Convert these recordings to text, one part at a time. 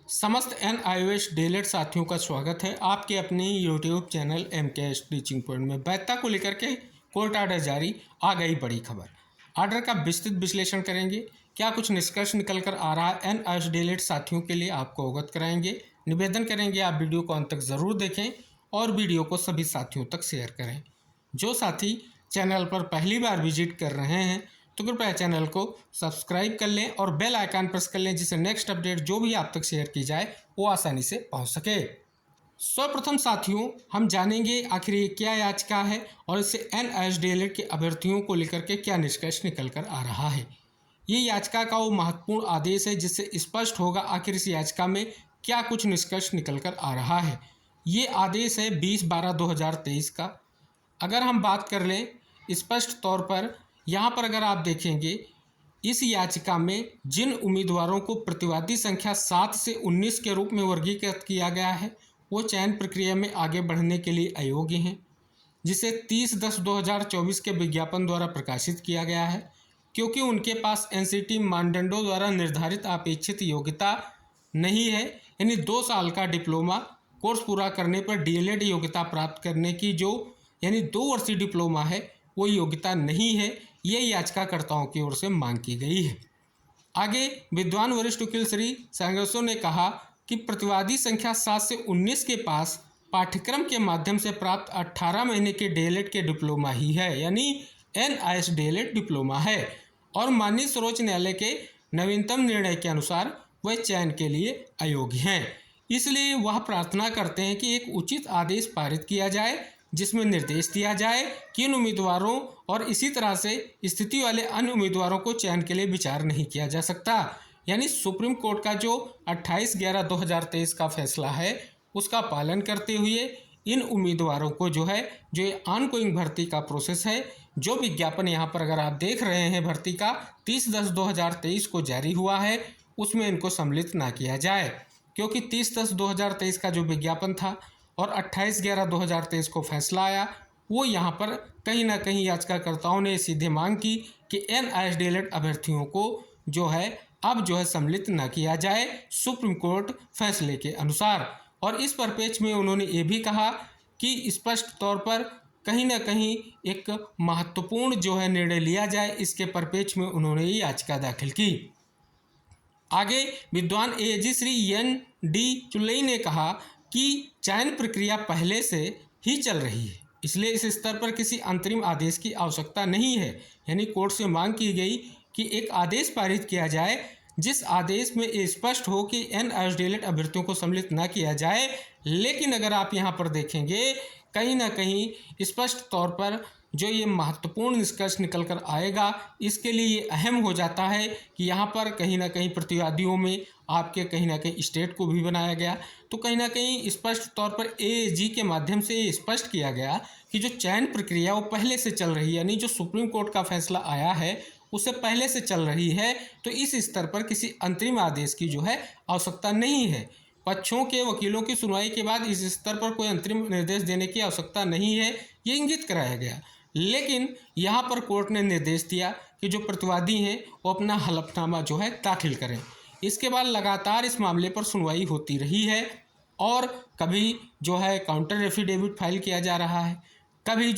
समस्त NIOS DElEd साथियों का स्वागत है आपके अपने YouTube channel MKS teaching point में। वैधता को लेकर के कोर्ट आर्डर जारी, आ गई बड़ी खबर। आर्डर का विस्तृत विश्लेषण करेंगे, क्या कुछ निष्कर्ष निकल कर आ रहा है NIOS डीएलएड साथियों के लिए आपको अवगत कराएंगे। निवेदन करेंगे आप वीडियो को अंत तक ज़रूर देखें और वीडियो को सभी साथियों तक शेयर करें। जो साथी चैनल पर पहली बार विजिट कर रहे हैं तो कृपया चैनल को सब्सक्राइब कर लें और बेल आइकन प्रेस कर लें, जिससे नेक्स्ट अपडेट जो भी आप तक शेयर की जाए वो आसानी से पहुंच सके। सर्वप्रथम साथियों, हम जानेंगे आखिर ये क्या याचिका है और इससे NIOS डीएलएड के अभ्यर्थियों को लेकर के क्या निष्कर्ष निकल कर आ रहा है। ये याचिका का वो महत्वपूर्ण आदेश है जिससे स्पष्ट होगा आखिर इस याचिका में क्या कुछ निष्कर्ष निकल कर आ रहा है। ये आदेश है 20/12/2023 का। अगर हम बात कर लें स्पष्ट तौर पर, यहाँ पर अगर आप देखेंगे इस याचिका में जिन उम्मीदवारों को प्रतिवादी संख्या 7 से 19 के रूप में वर्गीकृत किया गया है वो चयन प्रक्रिया में आगे बढ़ने के लिए अयोग्य हैं, जिसे 30/10/2024 के विज्ञापन द्वारा प्रकाशित किया गया है, क्योंकि उनके पास NCT मानदंडों द्वारा निर्धारित अपेक्षित योग्यता नहीं है। यानी 2 साल का डिप्लोमा कोर्स पूरा करने पर डीएलएड योग्यता प्राप्त करने की जो यानी 2 वर्षीय डिप्लोमा है वो योग्यता नहीं है। ये याचिकाकर्ताओं की ओर से मांग की गई है। आगे विद्वान वरिष्ठ वकील श्री संघर्षों ने कहा कि प्रतिवादी संख्या 7 से 19 के पास पाठ्यक्रम के माध्यम से प्राप्त 18 महीने के डीएलएड के डिप्लोमा ही है, यानी NIOS डीएलएड डिप्लोमा है, और माननीय सर्वोच्च न्यायालय के नवीनतम निर्णय के अनुसार वह चयन के लिए अयोग्य हैं। इसलिए वह प्रार्थना करते हैं कि एक उचित आदेश पारित किया जाए जिसमें निर्देश दिया जाए कि इन उम्मीदवारों और इसी तरह से स्थिति वाले अन्य उम्मीदवारों को चयन के लिए विचार नहीं किया जा सकता। यानी सुप्रीम कोर्ट का जो 28/11/2023 का फैसला है उसका पालन करते हुए इन उम्मीदवारों को जो ये ऑनगोइंग भर्ती का प्रोसेस है, जो विज्ञापन यहाँ पर अगर आप देख रहे हैं भर्ती का 30/10/2023 को जारी हुआ है, उसमें इनको सम्मिलित ना किया जाए, क्योंकि 30/10/2023 का जो विज्ञापन था और 28/11/2023 को फैसला आया, वो यहाँ पर कहीं ना कहीं याचिकाकर्ताओं ने सीधे मांग की कि NIOS डीएलएड अभ्यर्थियों को अब सम्मिलित न किया जाए सुप्रीम कोर्ट फैसले के अनुसार। और इस परिप्रेक्ष्य में उन्होंने ये भी कहा कि स्पष्ट तौर पर कहीं ना कहीं एक महत्वपूर्ण निर्णय लिया जाए, इसके परिप्रेक्ष्य में उन्होंने ये याचिका दाखिल की। आगे विद्वान AG श्री ND चुलई ने कहा कि चयन प्रक्रिया पहले से ही चल रही है, इसलिए इस स्तर पर किसी अंतरिम आदेश की आवश्यकता नहीं है। यानी कोर्ट से मांग की गई कि एक आदेश पारित किया जाए जिस आदेश में ये स्पष्ट हो कि NIOS डीएलएड अभ्यर्थियों को सम्मिलित न किया जाए। लेकिन अगर आप यहाँ पर देखेंगे कहीं ना कहीं स्पष्ट तौर पर जो ये महत्वपूर्ण निष्कर्ष निकल कर आएगा, इसके लिए ये अहम हो जाता है कि यहाँ पर कहीं ना कहीं प्रतिवादियों में आपके कहीं ना कहीं स्टेट को भी बनाया गया, तो कहीं ना कहीं स्पष्ट तौर पर AG के माध्यम से ये स्पष्ट किया गया कि जो चयन प्रक्रिया वो पहले से चल रही है, यानी जो सुप्रीम कोर्ट का फैसला आया है उससे पहले से चल रही है, तो इस स्तर पर किसी अंतरिम आदेश की आवश्यकता नहीं है। पक्षों के वकीलों की सुनवाई के बाद इस स्तर पर कोई अंतरिम निर्देश देने की आवश्यकता नहीं है, ये इंगित कराया गया। लेकिन यहाँ पर कोर्ट ने निर्देश दिया कि जो प्रतिवादी हैं वो अपना हलफनामा दाखिल करें। इसके बाद लगातार इस मामले पर सुनवाई होती रही है और कभी काउंटर एफिडेविट फाइल किया जा रहा है, कभी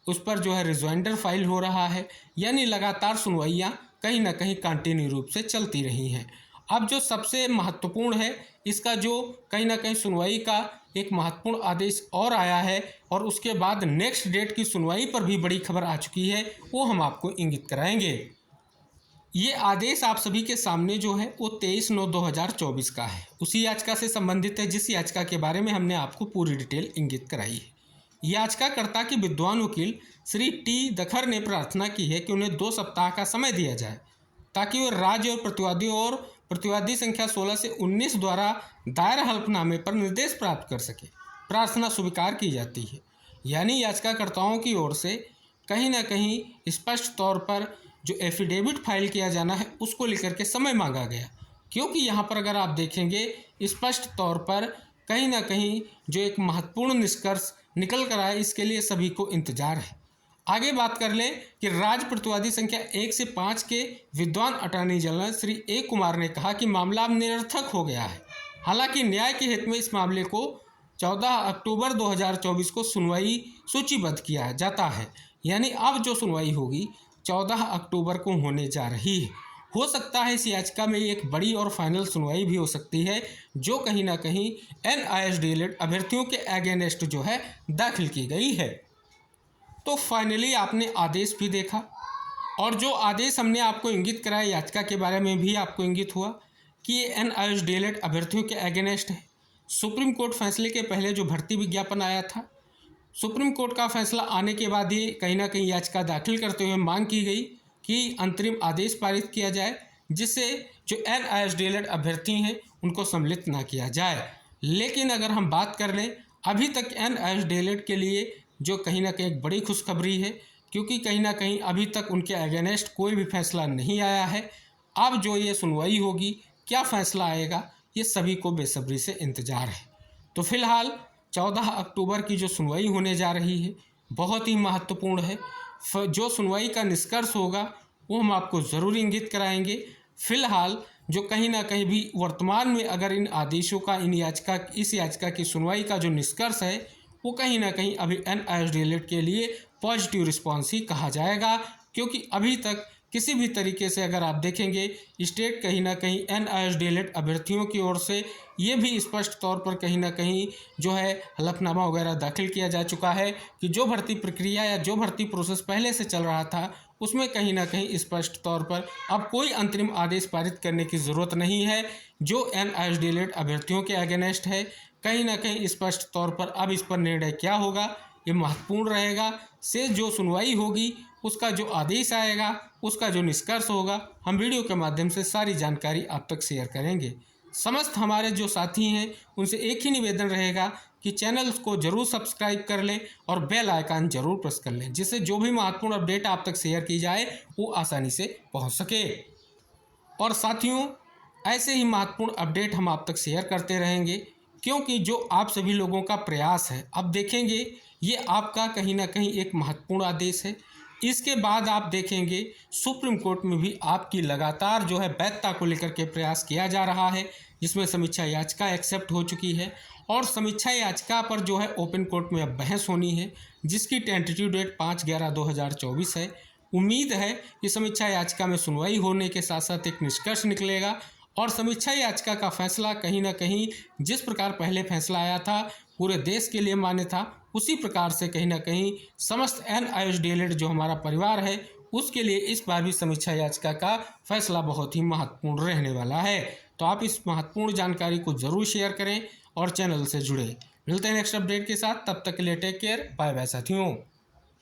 उस पर रिजॉइंडर फाइल हो रहा है, यानी लगातार सुनवाइयाँ कहीं ना कहीं कंटिन्यू रूप से चलती रही हैं। अब जो सबसे महत्वपूर्ण है, इसका कहीं ना कहीं सुनवाई का एक महत्वपूर्ण आदेश और आया है और उसके बाद नेक्स्ट डेट की सुनवाई पर भी बड़ी खबर आ चुकी है, वो हम आपको इंगित कराएंगे। ये आदेश आप सभी के सामने वो 23/9/2024 का है, उसी याचिका से संबंधित है जिस याचिका के बारे में हमने आपको पूरी डिटेल इंगित कराई है। याचिकाकर्ता के विद्वान वकील श्री T दखर ने प्रार्थना की है कि उन्हें 2 सप्ताह का समय दिया जाए ताकि वे राज्य और प्रतिवादी संख्या 16 से 19 द्वारा दायर हलफनामे पर निर्देश प्राप्त कर सके। प्रार्थना स्वीकार की जाती है। यानी याचिकाकर्ताओं की ओर से कहीं ना कहीं स्पष्ट तौर पर जो एफिडेविट फाइल किया जाना है उसको लेकर के समय मांगा गया, क्योंकि यहाँ पर अगर आप देखेंगे स्पष्ट तौर पर कहीं ना कहीं जो एक महत्वपूर्ण निष्कर्ष निकल कर आए, इसके लिए सभी को इंतजार है। आगे बात कर लें कि राज्य प्रतिवादी संख्या 1 से 5 के विद्वान attorney general Shri A Kumar ने कहा कि मामला अब निरर्थक हो गया है हालांकि न्याय के हित में इस मामले को 14 अक्टूबर 2024 को सुनवाई सूचीबद्ध किया जाता है। यानी अब जो सुनवाई होगी 14 अक्टूबर को होने जा रही है। हो सकता है इस याचिका में एक बड़ी और फाइनल सुनवाई भी हो सकती है, जो कहीं ना कहीं NIS DLED अभ्यर्थियों के अगेंस्ट जो है दाखिल की गई है। तो फाइनली आपने आदेश भी देखा, और जो आदेश हमने आपको इंगित कराया याचिका के बारे में भी आपको इंगित हुआ कि ये NIS DLED अभ्यर्थियों के अगेंस्ट है। सुप्रीम कोर्ट फैसले के पहले जो भर्ती विज्ञापन आया था, सुप्रीम कोर्ट का फैसला आने के बाद ये कहीं ना कहीं याचिका दाखिल करते हुए मांग की गई कि अंतरिम आदेश पारित किया जाए, जिससे जो NIS DLED अभ्यर्थी हैं उनको सम्मिलित ना किया जाए। लेकिन अगर हम बात कर लें, अभी तक NIS DLED के लिए जो कहीं ना कहीं एक बड़ी खुशखबरी है, क्योंकि कहीं ना कहीं अभी तक उनके अगेंस्ट कोई भी फैसला नहीं आया है। अब जो ये सुनवाई होगी, क्या फैसला आएगा, ये सभी को बेसब्री से इंतज़ार है। तो फिलहाल 14 अक्टूबर की जो सुनवाई होने जा रही है बहुत ही महत्वपूर्ण है। जो सुनवाई का निष्कर्ष होगा वो हम आपको ज़रूर इंगित कराएंगे। फिलहाल जो कहीं ना कहीं भी वर्तमान में अगर इन आदेशों का इस याचिका की सुनवाई का जो निष्कर्ष है वो कहीं ना कहीं अभी NIS DLED के लिए पॉजिटिव रिस्पॉन्स ही कहा जाएगा, क्योंकि अभी तक किसी भी तरीके से अगर आप देखेंगे स्टेट कहीं ना कहीं NIS DLED अभ्यर्थियों की ओर से ये भी स्पष्ट तौर पर कहीं ना कहीं जो है हलफनामा वगैरह दाखिल किया जा चुका है कि जो भर्ती प्रक्रिया या जो भर्ती प्रोसेस पहले से चल रहा था उसमें कहीं ना कहीं स्पष्ट तौर पर अब कोई अंतरिम आदेश पारित करने की ज़रूरत नहीं है। जो NIS DLED अभ्यर्थियों के अगेंस्ट है, कहीं ना कहीं स्पष्ट तौर पर अब इस पर निर्णय क्या होगा ये महत्वपूर्ण रहेगा। से जो सुनवाई होगी उसका जो आदेश आएगा, उसका जो निष्कर्ष होगा, हम वीडियो के माध्यम से सारी जानकारी आप तक शेयर करेंगे। समस्त हमारे जो साथी हैं उनसे एक ही निवेदन रहेगा कि चैनल को जरूर सब्सक्राइब कर लें और बेल आइकन जरूर प्रेस कर लें, जिससे जो भी महत्वपूर्ण अपडेट आप तक शेयर की जाए वो आसानी से पहुंच सके। और साथियों, ऐसे ही महत्वपूर्ण अपडेट हम आप तक शेयर करते रहेंगे, क्योंकि जो आप सभी लोगों का प्रयास है, अब देखेंगे ये आपका कहीं ना कहीं एक महत्वपूर्ण आदेश है। इसके बाद आप देखेंगे सुप्रीम कोर्ट में भी आपकी लगातार जो है वैधता को लेकर के प्रयास किया जा रहा है, जिसमें समीक्षा याचिका एक्सेप्ट हो चुकी है और समीक्षा याचिका पर जो है ओपन कोर्ट में अब बहस होनी है, जिसकी टेंटेटिव डेट 5/11/2024 है। उम्मीद है कि समीक्षा याचिका में सुनवाई होने के साथ साथ एक निष्कर्ष निकलेगा और समीक्षा याचिका का फैसला कहीं ना कहीं जिस प्रकार पहले फैसला आया था पूरे देश के लिए मान्य था, उसी प्रकार से कहीं ना कहीं समस्त NIS DLED जो हमारा परिवार है उसके लिए इस बार भी समीक्षा याचिका का फैसला बहुत ही महत्वपूर्ण रहने वाला है। तो आप इस महत्वपूर्ण जानकारी को जरूर शेयर करें और चैनल से जुड़े। मिलते हैं नेक्स्ट अपडेट के साथ, तब तक के लिए टेक केयर, बाय बाय साथियों।